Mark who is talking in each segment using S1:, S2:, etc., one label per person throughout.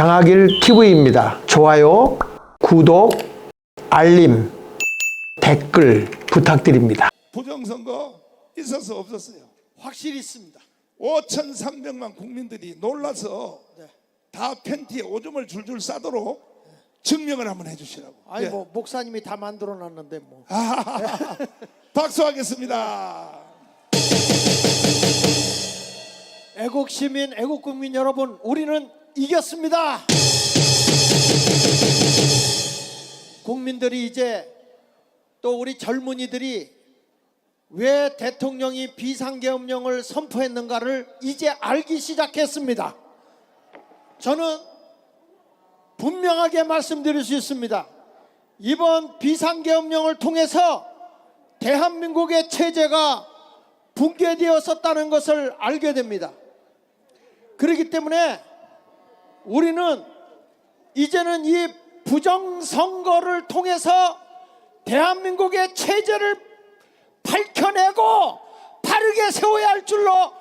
S1: 장하길 TV입니다. 좋아요, 구독, 알림, 댓글 부탁드립니다.
S2: 부정선거 있었어 없었어요?
S3: 확실히 있습니다.
S2: 5,300만 국민들이 놀라서
S3: 네.
S2: 다 팬티에 오줌을 줄줄 싸도록 증명을 한번 해주시라고.
S3: 아니
S2: 예.
S3: 뭐 목사님이 다 만들어놨는데 뭐.
S2: 박수하겠습니다.
S3: 애국 시민, 애국 국민 여러분, 우리는 이겼습니다. 국민들이 이제 또 우리 젊은이들이 왜 대통령이 비상계엄령을 선포했는가를 이제 알기 시작했습니다. 저는 분명하게 말씀드릴 수 있습니다. 이번 비상계엄령을 통해서 대한민국의 체제가 붕괴되었었다는 것을 알게 됩니다. 그렇기 때문에 우리는 이제는 이 부정선거를 통해서 대한민국의 체제를 밝혀내고 바르게 세워야 할 줄로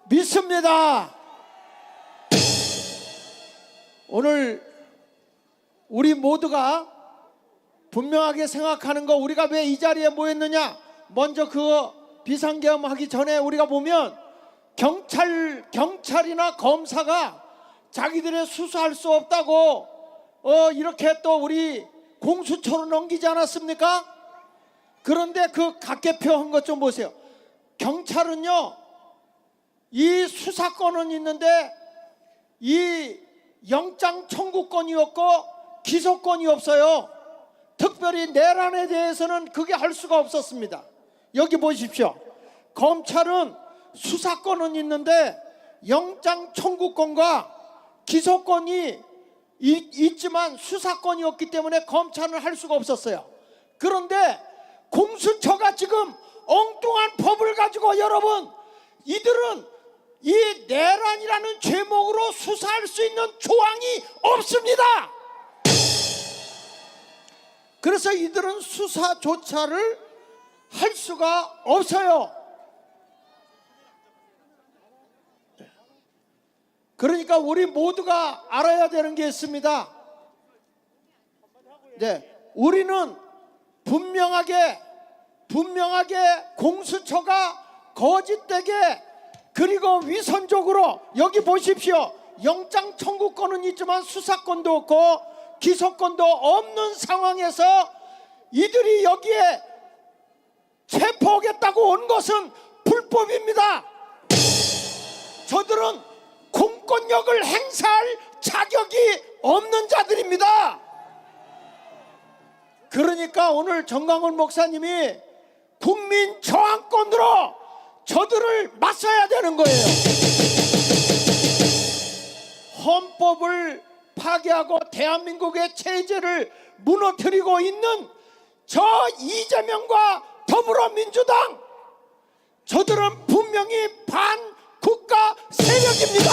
S3: 믿습니다. 오늘 우리 모두가 분명하게 생각하는 거, 우리가 왜 이 자리에 모였느냐, 먼저 그거 비상계엄 하기 전에 우리가 보면 경찰이나 검사가 자기들의 수사할 수 없다고 이렇게 또 우리 공수처로 넘기지 않았습니까? 그런데 그 각계표 한 것 좀 보세요. 경찰은요, 이 수사권은 있는데 이 영장 청구권이 없고 기소권이 없어요. 특별히 내란에 대해서는 그게 할 수가 없었습니다. 여기 보십시오. 검찰은 수사권은 있는데 영장 청구권과 기소권이 있지만 수사권이 없기 때문에 검찰은 할 수가 없었어요. 그런데 공수처가 지금 엉뚱한 법을 가지고, 여러분, 이들은 이 내란이라는 죄목으로 수사할 수 있는 조항이 없습니다. 그래서 이들은 수사조차를 할 수가 없어요. 그러니까 우리 모두가 알아야 되는 게 있습니다. 네, 우리는 분명하게 공수처가 거짓되게 그리고 위선적으로, 여기 보십시오. 영장 청구권은 있지만 수사권도 없고 기소권도 없는 상황에서 이들이 여기에 체포하겠다고 온 것은 불법입니다. 저들은 공권력을 행사할 자격이 없는 자들입니다. 그러니까 오늘 정강훈 목사님이 국민 저항권으로 저들을 맞서야 되는 거예요. 헌법을 파괴하고 대한민국의 체제를 무너뜨리고 있는 저 이재명과 더불어민주당, 저들은 분명히 반국가 세력입니다.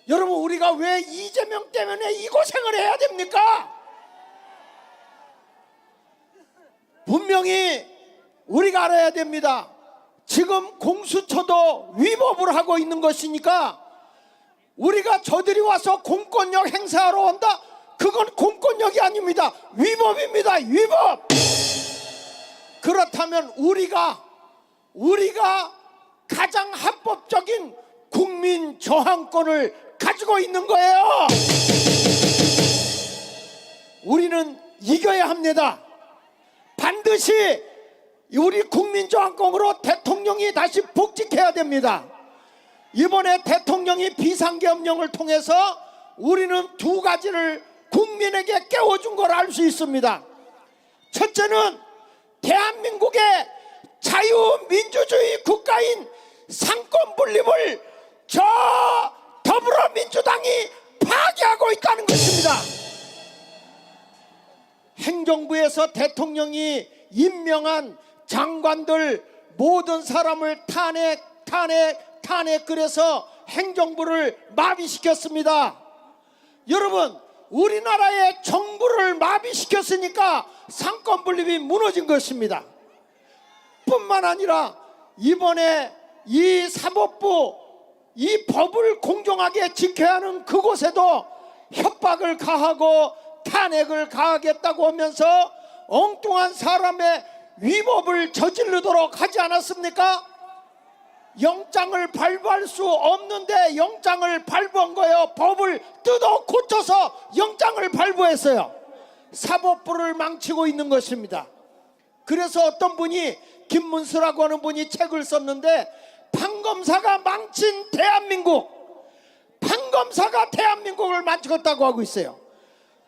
S3: 여러분, 우리가 왜 이재명 때문에 이 고생을 해야 됩니까? 분명히 우리가 알아야 됩니다. 지금 공수처도 위법을 하고 있는 것이니까 우리가 저들이 와서 공권력 행사하러 온다? 그건 공권력이 아닙니다. 위법입니다. 위법. 그렇다면 우리가 가장 합법적인 국민 저항권을 가지고 있는 거예요. 우리는 이겨야 합니다. 반드시 우리 국민 저항권으로 대통령이 다시 복직해야 됩니다. 이번에 대통령이 비상계엄령을 통해서 우리는 두 가지를 국민에게 깨워준 걸 알 수 있습니다. 첫째는 대한민국의 자유민주주의 국가인 상권 분립을 저 더불어민주당이 파괴하고 있다는 것입니다. 행정부에서 대통령이 임명한 장관들 모든 사람을 탄핵 행정부를 마비시켰습니다. 여러분, 우리나라의 정부를 마비시켰으니까 상권 분립이 무너진 것입니다. 뿐만 아니라 이번에 이 사법부 이 법을 공정하게 지켜야 하는 그곳에도 협박을 가하고 탄핵을 가하겠다고 하면서 엉뚱한 사람의 위법을 저지르도록 하지 않았습니까? 영장을 발부할 수 없는데 영장을 발부한 거예요. 법을 뜯어 고쳐서 영장을 발부했어요. 사법부를 망치고 있는 것입니다. 그래서 어떤 분이 김문수라고 하는 분이 책을 썼는데 판검사가 망친 대한민국, 판검사가 대한민국을 망쳤다고 하고 있어요.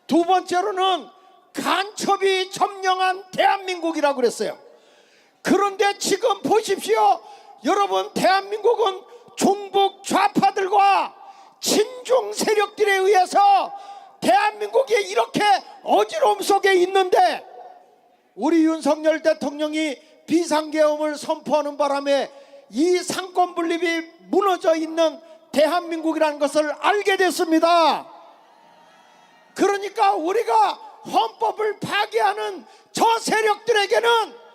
S3: 두 번째로는 간첩이 점령한 대한민국이라고 그랬어요. 그런데 지금 보십시오. 여러분, 대한민국은 종북 좌파들과 친중 세력들에 의해서 대한민국이 이렇게 어지러움 속에 있는데 우리 윤석열 대통령이 비상계엄을 선포하는 바람에 이 상권 분립이 무너져 있는 대한민국이라는 것을 알게 됐습니다. 그러니까 우리가 헌법을 파괴하는 저 세력들에게는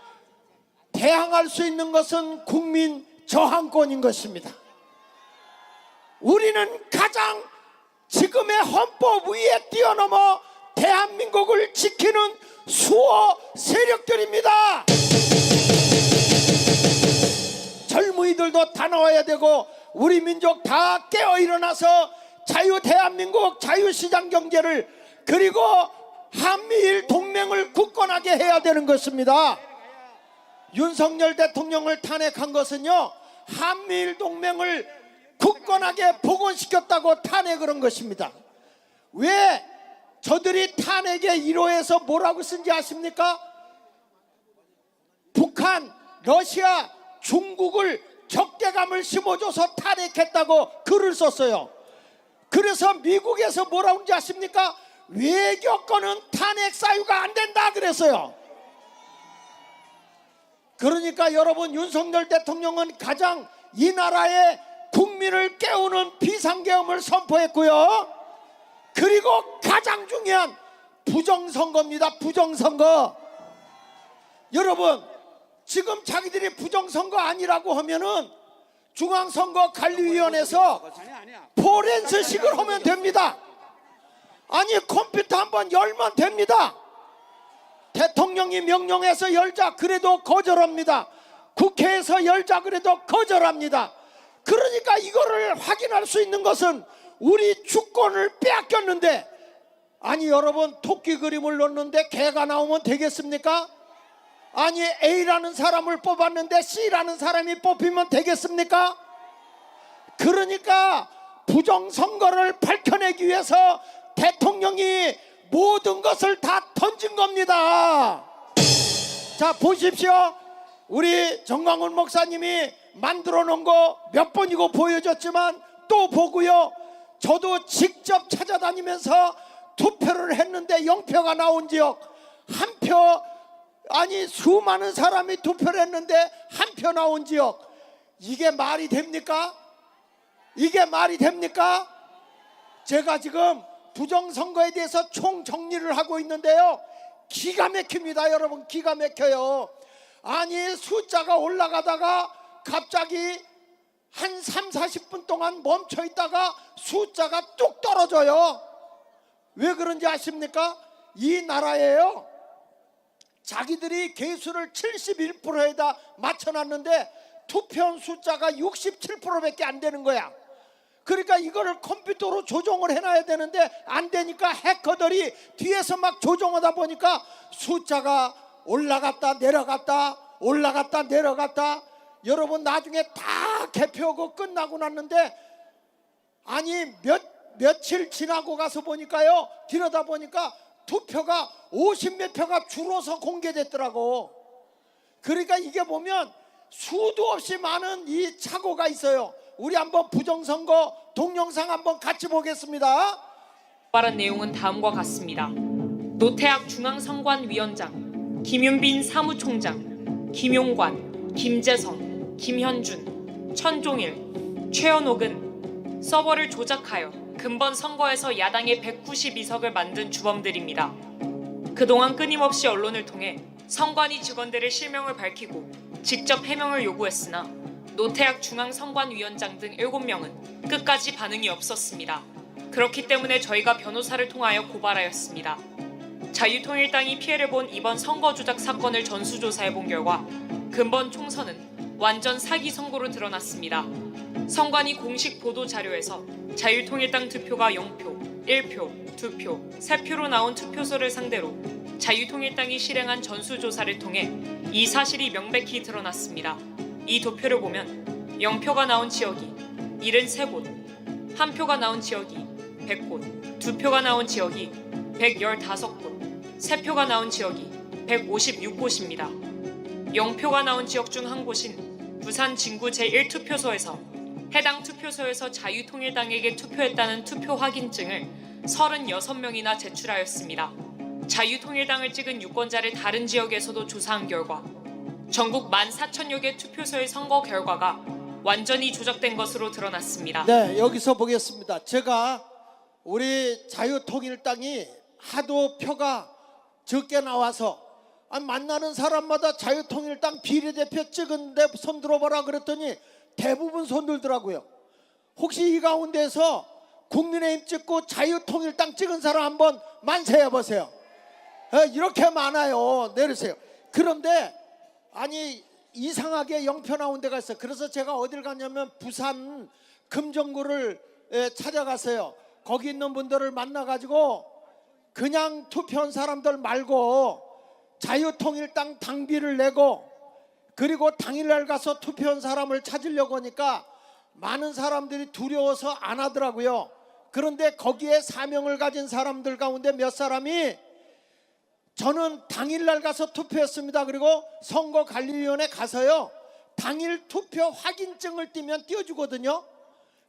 S3: 대항할 수 있는 것은 국민 저항권인 것입니다. 우리는 가장 지금의 헌법 위에 뛰어넘어 대한민국을 지키는 수호 세력들입니다. 젊은이들도 다 나와야 되고 우리 민족 다 깨어 일어나서 자유 대한민국 자유시장 경제를 그리고 한미일 동맹을 굳건하게 해야 되는 것입니다. 윤석열 대통령을 탄핵한 것은요, 한미일 동맹을 굳건하게 복원시켰다고 탄핵을 한 것입니다. 왜 저들이 탄핵의 1호에서 뭐라고 쓴지 아십니까? 북한, 러시아, 중국을 적대감을 심어줘서 탄핵했다고 글을 썼어요. 그래서 미국에서 뭐라고 하는지 아십니까? 외교권은 탄핵 사유가 안 된다 그랬어요. 그러니까 여러분, 윤석열 대통령은 가장 이 나라의 국민을 깨우는 비상계엄을 선포했고요. 그리고 가장 중요한 부정선거입니다. 부정선거. 여러분, 지금 자기들이 부정선거 아니라고 하면은 중앙선거관리위원회에서 포렌스식을 하면 됩니다. 아니, 컴퓨터 한번 열면 됩니다. 대통령이 명령해서 열자 그래도 거절합니다. 국회에서 열자 그래도 거절합니다. 그러니까 이거를 확인할 수 있는 것은 우리 주권을 빼앗겼는데, 아니 여러분, 토끼 그림을 놓는데 개가 나오면 되겠습니까? 아니, A라는 사람을 뽑았는데 C라는 사람이 뽑히면 되겠습니까? 그러니까 부정선거를 밝혀내기 위해서 대통령이 모든 것을 다 던진 겁니다. 자, 보십시오. 우리 정광훈 목사님이 만들어 놓은 거 몇 번이고 보여줬지만 또 보고요. 저도 직접 찾아다니면서 투표를 했는데 0표가 나온 지역, 한 표, 아니 수많은 사람이 투표를 했는데 한 표 나온 지역, 이게 말이 됩니까? 이게 말이 됩니까? 제가 지금 부정선거에 대해서 총정리를 하고 있는데요, 기가 막힙니다. 여러분, 기가 막혀요. 아니, 숫자가 올라가다가 갑자기 한 3, 40분 동안 멈춰 있다가 숫자가 뚝 떨어져요. 왜 그런지 아십니까? 이 나라에요, 자기들이 개수를 71%에다 맞춰놨는데 투표한 숫자가 67%밖에 안 되는 거야. 그러니까 이거를 컴퓨터로 조정을 해놔야 되는데 안 되니까 해커들이 뒤에서 막 조정하다 보니까 숫자가 올라갔다 내려갔다 올라갔다 내려갔다. 여러분, 나중에 다 개표하고 끝나고 났는데, 아니 며칠 지나고 가서 보니까요, 들여다 보니까 투표가 50몇 표가 줄어서 공개됐더라고. 그러니까 이게 보면 수도 없이 많은 이 착오가 있어요. 우리 한번 부정선거 동영상 한번 같이 보겠습니다.
S4: 말한 내용은 다음과 같습니다. 노태학 중앙선관위원장, 김윤빈 사무총장, 김용관, 김재성, 김현준, 천종일, 최현옥은 서버를 조작하여 근본 선거에서 야당의 192석을 만든 주범들입니다. 그동안 끊임없이 언론을 통해 선관위 직원들의 실명을 밝히고 직접 해명을 요구했으나 노태학 중앙선관위원장 등 7명은 끝까지 반응이 없었습니다. 그렇기 때문에 저희가 변호사를 통하여 고발하였습니다. 자유통일당이 피해를 본 이번 선거 조작 사건을 전수조사해본 결과 근본 총선은 완전 사기 선거로 드러났습니다. 선관위 공식 보도 자료에서 자유통일당 득표가 0표, 1표, 2표, 3표로 나온 투표소를 상대로 자유통일당이 실행한 전수조사를 통해 이 사실이 명백히 드러났습니다. 이 도표를 보면 0표가 나온 지역이 73곳, 1표가 나온 지역이 100곳, 2표가 나온 지역이 115곳, 3표가 나온 지역이 156곳입니다. 0표가 나온 지역 중 한 곳인 부산 진구 제1투표소에서 해당 투표소에서 자유통일당에게 투표했다는 투표 확인증을 36명이나 제출하였습니다. 자유통일당을 찍은 유권자를 다른 지역에서도 조사한 결과 전국 14,000여 개 투표소의 선거 결과가 완전히 조작된 것으로 드러났습니다.
S3: 네, 여기서 보겠습니다. 제가 우리 자유통일당이 하도 표가 적게 나와서 만나는 사람마다 자유통일당 비례대표 찍은데 손 들어봐라 그랬더니 대부분 손 들더라고요. 혹시 이 가운데서 국민의힘 찍고 자유통일당 찍은 사람 한번 만세해 보세요. 이렇게 많아요. 내리세요. 그런데 아니 이상하게 0표 나온 데가 있어요. 그래서 제가 어딜 갔냐면 부산 금정구를 찾아갔어요. 거기 있는 분들을 만나가지고 그냥 투표한 사람들 말고 자유통일당 당비를 내고 그리고 당일날 가서 투표한 사람을 찾으려고 하니까 많은 사람들이 두려워서 안 하더라고요. 그런데 거기에 사명을 가진 사람들 가운데 몇 사람이 저는 당일날 가서 투표했습니다. 그리고 선거관리위원회 가서요 당일 투표 확인증을 띄면 띄워주거든요.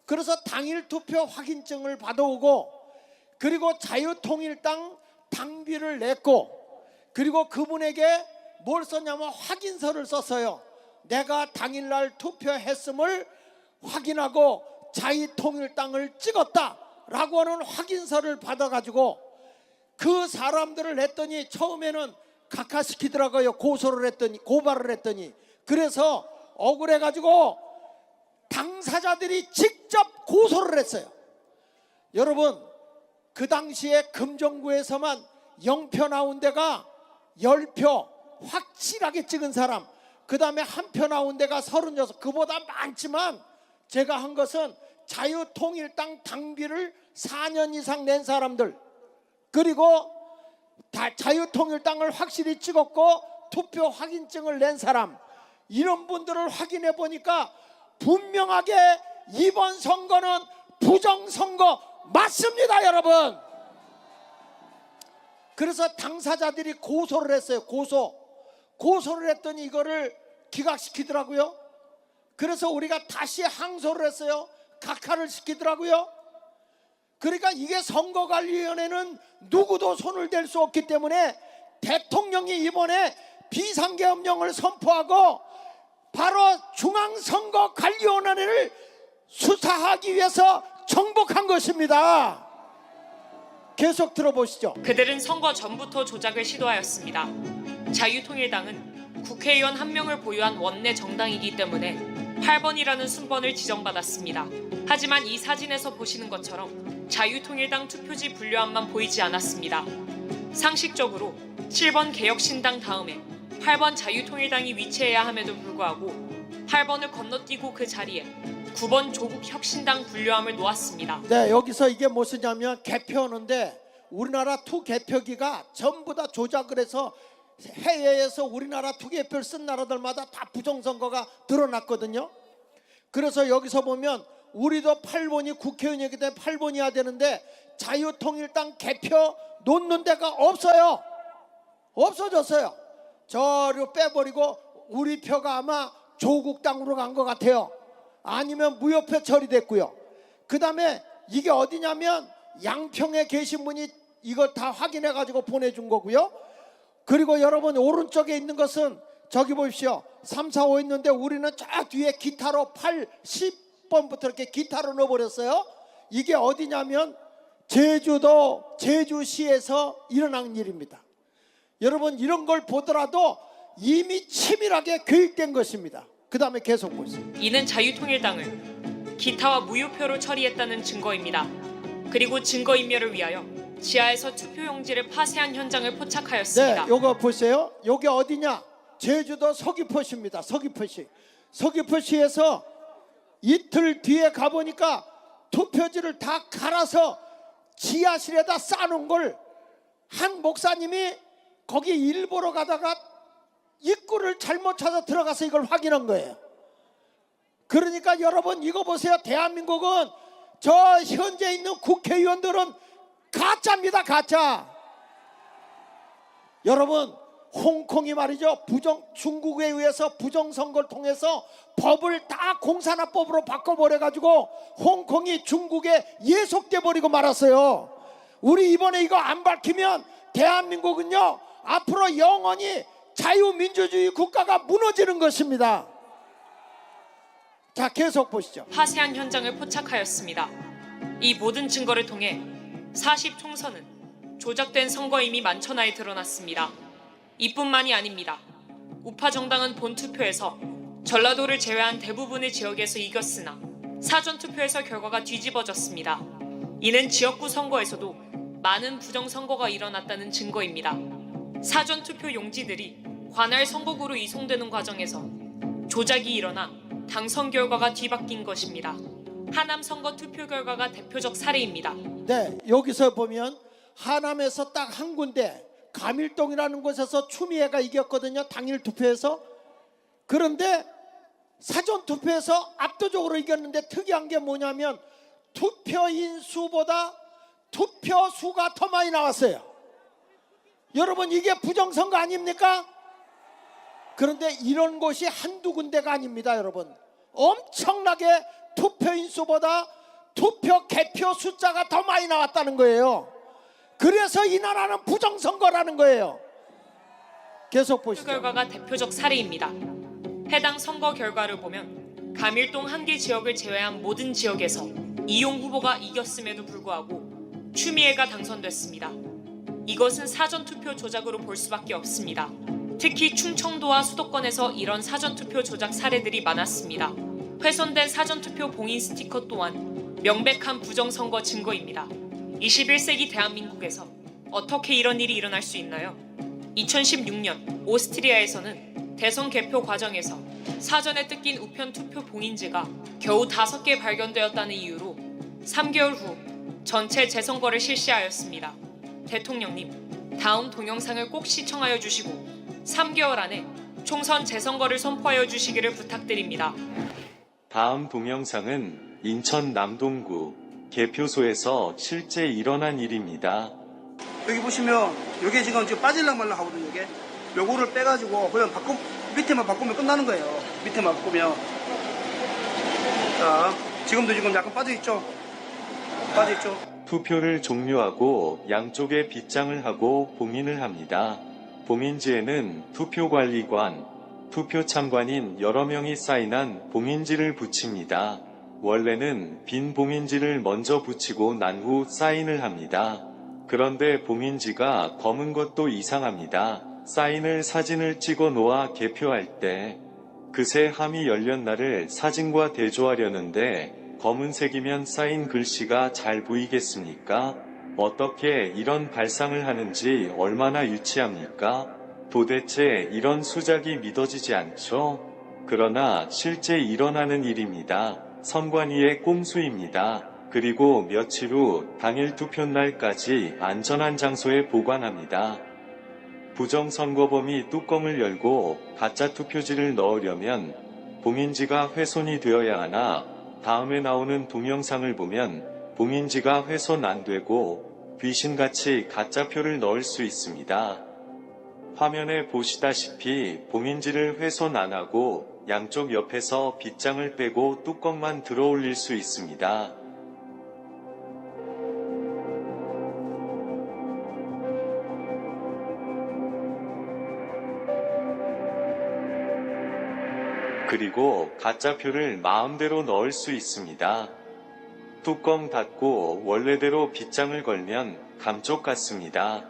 S3: 그래서 당일 투표 확인증을 받아오고 그리고 자유통일당 당비를 냈고 그리고 그분에게 뭘 썼냐면 확인서를 썼어요. 내가 당일날 투표했음을 확인하고 자유통일당을 찍었다 라고 하는 확인서를 받아가지고 그 사람들을 냈더니 처음에는 각하시키더라고요. 고발을 했더니 그래서 억울해가지고 당사자들이 직접 고소를 했어요. 여러분 그 당시에 금정구에서만 0표 나온 데가 10표 확실하게 찍은 사람, 그 다음에 1표 나온 데가 36, 그보다 많지만 제가 한 것은 자유통일당 당비를 4년 이상 낸 사람들, 그리고 자유통일당을 확실히 찍었고 투표 확인증을 낸 사람, 이런 분들을 확인해 보니까 분명하게 이번 선거는 부정선거 맞습니다, 여러분. 그래서 당사자들이 고소를 했어요. 고소를 했더니 이거를 기각시키더라고요. 그래서 우리가 다시 항소를 했어요. 각하를 시키더라고요. 그러니까 이게 선거관리위원회는 누구도 손을 댈 수 없기 때문에 대통령이 이번에 비상계엄령을 선포하고 바로 중앙선거관리위원회를 수사하기 위해서 정복한 것입니다. 계속 들어보시죠.
S4: 그들은 선거 전부터 조작을 시도하였습니다. 자유통일당은 국회의원 1명을 보유한 원내 정당이기 때문에 8번이라는 순번을 지정받았습니다. 하지만 이 사진에서 보시는 것처럼 자유통일당 투표지 분류함만 보이지 않았습니다. 상식적으로 7번 개혁신당 다음에 8번 자유통일당이 위치해야 함에도 불구하고 8번을 건너뛰고 그 자리에 9번 조국혁신당 분류함을 놓았습니다.
S3: 네, 여기서 이게 무엇이냐면 개표하는데 우리나라 투개표기가 전부 다 조작을 해서 해외에서 우리나라 투개표를 쓴 나라들마다 다 부정선거가 드러났거든요. 그래서 여기서 보면 우리도 8번이 국회의원이기 때문에 8번이어야 되는데 자유통일당 개표 놓는 데가 없어요. 없어졌어요. 저로 빼버리고 우리 표가 아마 조국당으로 간 것 같아요. 아니면 무효표 처리됐고요. 그 다음에 이게 어디냐면 양평에 계신 분이 이거 다 확인해 가지고 보내준 거고요. 그리고 여러분 오른쪽에 있는 것은 저기 보십시오. 3, 4, 5 있는데 우리는 저 뒤에 기타로 8, 10번부터 이렇게 기타로 넣어버렸어요. 이게 어디냐면 제주도 제주시에서 일어난 일입니다. 여러분 이런 걸 보더라도 이미 치밀하게 계획된 것입니다. 그 다음에 계속 보세요.
S4: 이는 자유통일당을 기타와 무효표로 처리했다는 증거입니다. 그리고 증거인멸을 위하여 지하에서 투표용지를 파쇄한 현장을 포착하였습니다.
S3: 네, 요거 보세요. 요게 어디냐? 제주도 서귀포시입니다. 서귀포시. 서귀포시에서 이틀 뒤에 가보니까 투표지를 다 갈아서 지하실에다 싸놓은 걸 한 목사님이 거기 일 보러 가다가 입구를 잘못 찾아 들어가서 이걸 확인한 거예요. 그러니까 여러분 이거 보세요. 대한민국은 저 현재 있는 국회의원들은 가짜입니다. 가짜. 여러분 홍콩이 말이죠. 중국에 의해서 부정선거를 통해서 법을 다 공산화법으로 바꿔버려가지고 홍콩이 중국에 예속돼 버리고 말았어요. 우리 이번에 이거 안 밝히면 대한민국은요 앞으로 영원히 자유민주주의 국가가 무너지는 것입니다. 자, 계속 보시죠.
S4: 파쇄한 현장을 포착하였습니다. 이 모든 증거를 통해 40총선은 조작된 선거임이 만천하에 드러났습니다. 이뿐만이 아닙니다. 우파 정당은 본투표에서 전라도를 제외한 대부분의 지역에서 이겼으나 사전투표에서 결과가 뒤집어졌습니다. 이는 지역구 선거에서도 많은 부정선거가 일어났다는 증거입니다. 사전투표 용지들이 관할 선거구로 이송되는 과정에서 조작이 일어나 당선 결과가 뒤바뀐 것입니다. 하남 선거 투표 결과가 대표적 사례입니다.
S3: 네, 여기서 보면 하남에서 딱 한 군데 감일동이라는 곳에서 추미애가 이겼거든요. 당일 투표에서. 그런데 사전 투표에서 압도적으로 이겼는데 특이한 게 뭐냐면 투표인 수보다 투표 수가 더 많이 나왔어요. 여러분 이게 부정선거 아닙니까? 그런데 이런 곳이 한두 군데가 아닙니다. 여러분 엄청나게 투표인 수보다 투표 개표 숫자가 더 많이 나왔다는 거예요. 그래서 이 나라는 부정선거라는 거예요. 계속 보시죠.
S4: 결과가 대표적 사례입니다. 해당 선거 결과를 보면 감일동 한 개 지역을 제외한 모든 지역에서 이용 후보가 이겼음에도 불구하고 추미애가 당선됐습니다. 이것은 사전투표 조작으로 볼 수밖에 없습니다. 특히 충청도와 수도권에서 이런 사전투표 조작 사례들이 많았습니다. 훼손된 사전투표 봉인 스티커 또한 명백한 부정선거 증거입니다. 21세기 대한민국에서 어떻게 이런 일이 일어날 수 있나요? 2016년 오스트리아에서는 대선 개표 과정에서 사전에 뜯긴 우편 투표 봉인지가 겨우 5개 발견되었다는 이유로 3개월 후 전체 재선거를 실시하였습니다. 대통령님, 다음 동영상을 꼭 시청하여 주시고 3개월 안에 총선 재선거를 선포하여 주시기를 부탁드립니다.
S5: 다음 동영상은 인천 남동구 개표소에서 실제 일어난 일입니다.
S6: 여기 보시면 이게 지금 빠질랑 말랑 하거든요. 이게 요거를 빼가지고 그냥 밑에만 바꾸면 끝나는 거예요. 밑에만 바꾸면. 자, 지금도 지금 약간 빠져있죠? 빠져있죠?
S5: 투표를 종료하고 양쪽에 빗장을 하고 봉인을 합니다. 봉인지에는 투표관리관, 투표참관인 여러 명이 사인한 봉인지를 붙입니다. 원래는 빈 봉인지를 먼저 붙이고 난 후 사인을 합니다. 그런데 봉인지가 검은 것도 이상합니다. 사인을 사진을 찍어 놓아 개표할 때 그새 함이 열렸나를 사진과 대조하려는데 검은색이면 사인 글씨가 잘 보이겠습니까? 어떻게 이런 발상을 하는지 얼마나 유치합니까? 도대체 이런 수작이 믿어지지 않죠? 그러나 실제 일어나는 일입니다. 선관위의 꼼수입니다. 그리고 며칠 후 당일 투표날까지 안전한 장소에 보관합니다. 부정선거범이 뚜껑을 열고 가짜 투표지를 넣으려면 봉인지가 훼손이 되어야 하나 다음에 나오는 동영상을 보면 봉인지가 훼손 안 되고 귀신같이 가짜표를 넣을 수 있습니다. 화면에 보시다시피 봉인지를 훼손 안 하고 양쪽 옆에서 빗장을 빼고 뚜껑만 들어 올릴 수 있습니다. 그리고 가짜표를 마음대로 넣을 수 있습니다. 뚜껑 닫고 원래대로 빗장을 걸면 감쪽 같습니다.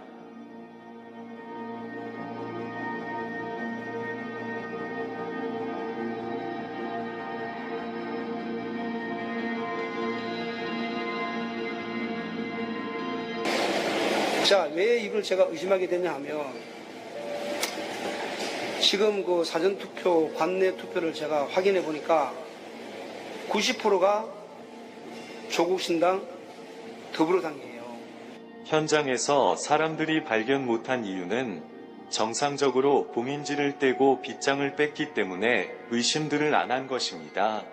S6: 자, 왜 이걸 제가 의심하게 됐냐 하면 지금 그 사전투표, 관내 투표를 제가 확인해 보니까 90%가 조국신당, 더불어당이에요.
S5: 현장에서 사람들이 발견 못한 이유는 정상적으로 봉인지를 떼고 빗장을 뺐기 때문에 의심들을 안 한 것입니다.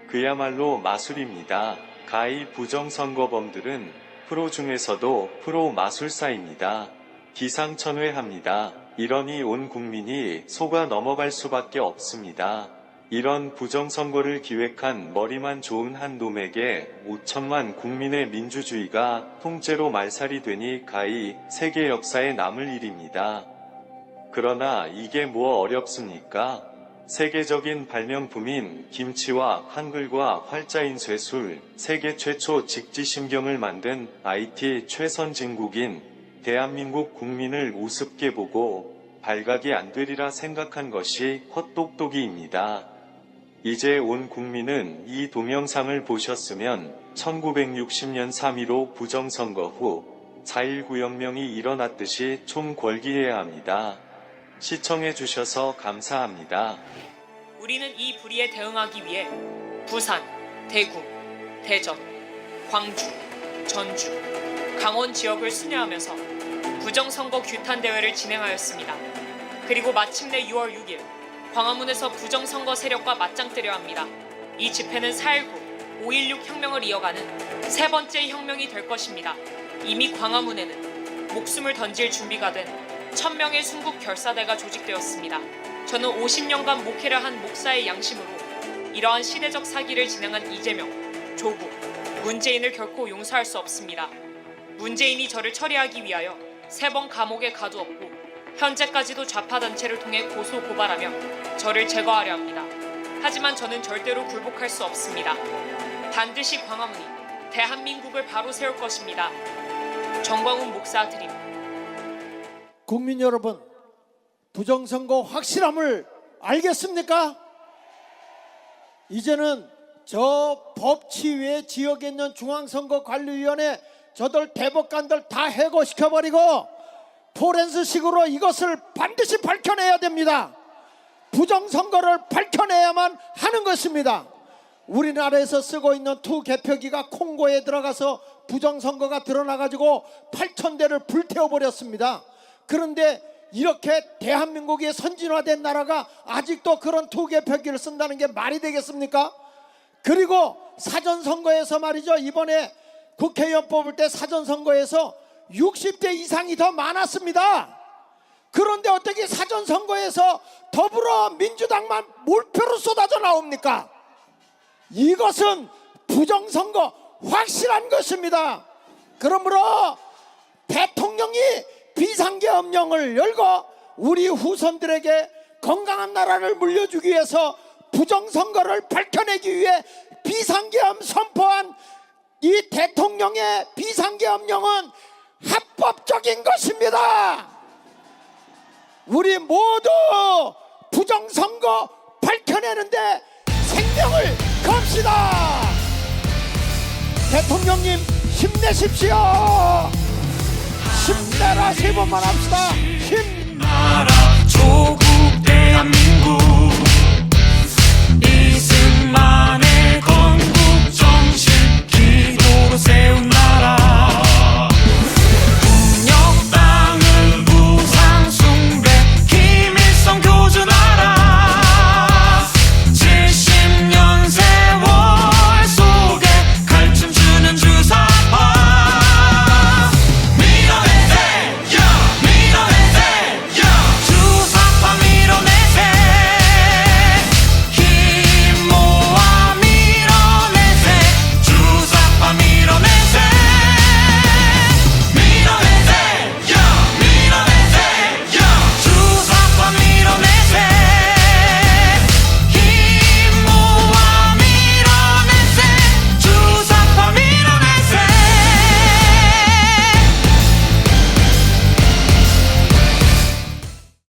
S5: 그야말로 마술입니다. 가히 부정선거범들은 프로 중에서도 프로 마술사입니다. 기상천외합니다. 이러니 온 국민이 속아 넘어갈 수밖에 없습니다. 이런 부정선거를 기획한 머리만 좋은 한 놈에게 5천만 국민의 민주주의가 통째로 말살이 되니 가히 세계 역사에 남을 일입니다. 그러나 이게 뭐 어렵습니까? 세계적인 발명품인 김치와 한글과 활자인 쇠술, 세계 최초 직지심경을 만든 IT 최선진국인 대한민국 국민을 우습게 보고 발각이 안 되리라 생각한 것이 헛똑똑이입니다. 이제 온 국민은 이 동영상을 보셨으면 1960년 3.15 부정선거 후 4.19 혁명이 일어났듯이 총궐기해야 합니다. 시청해주셔서 감사합니다.
S4: 우리는 이 불의에 대응하기 위해 부산, 대구, 대전, 광주, 전주, 강원 지역을 순회하면서 부정선거 규탄 대회를 진행하였습니다. 그리고 마침내 6월 6일 광화문에서 부정선거 세력과 맞짱뜨려 합니다. 이 집회는 4.19, 5.16 혁명을 이어가는 세 번째 혁명이 될 것입니다. 이미 광화문에는 목숨을 던질 준비가 된 1000명의 순국 결사대가 조직되었습니다. 저는 50년간 목회를 한 목사의 양심으로 이러한 시대적 사기를 진행한 이재명, 조국, 문재인을 결코 용서할 수 없습니다. 문재인이 저를 처리하기 위하여 3번 감옥에 가두었고 현재까지도 좌파단체를 통해 고소 고발하며 저를 제거하려 합니다. 하지만 저는 절대로 굴복할 수 없습니다. 반드시 광화문이 대한민국을 바로 세울 것입니다. 정광훈 목사 드림.
S3: 국민 여러분, 부정선거 확실함을 알겠습니까? 이제는 저 법치위의 지역에 있는 중앙선거관리위원회 저들 대법관들 다 해고시켜버리고 포렌스식으로 이것을 반드시 밝혀내야 됩니다. 부정선거를 밝혀내야만 하는 것입니다. 우리나라에서 쓰고 있는 투 개표기가 콩고에 들어가서 부정선거가 드러나가지고 8,000대를 불태워버렸습니다. 그런데 이렇게 대한민국이 선진화된 나라가 아직도 그런 투 개표기를 쓴다는 게 말이 되겠습니까? 그리고 사전선거에서 말이죠, 이번에 국회의원 뽑을 때 사전선거에서 60대 이상이 더 많았습니다. 그런데 어떻게 사전선거에서 더불어민주당만 몰표로 쏟아져 나옵니까? 이것은 부정선거 확실한 것입니다. 그러므로 대통령이 비상계엄령을 열고 우리 후손들에게 건강한 나라를 물려주기 위해서 부정선거를 밝혀내기 위해 비상계엄 선포한 이 대통령의 비상계엄령은 합법적인 것입니다. 우리 모두 부정선거 밝혀내는데 생명을 겁시다. 대통령님 힘내십시오. 힘내라 3번만 합시다.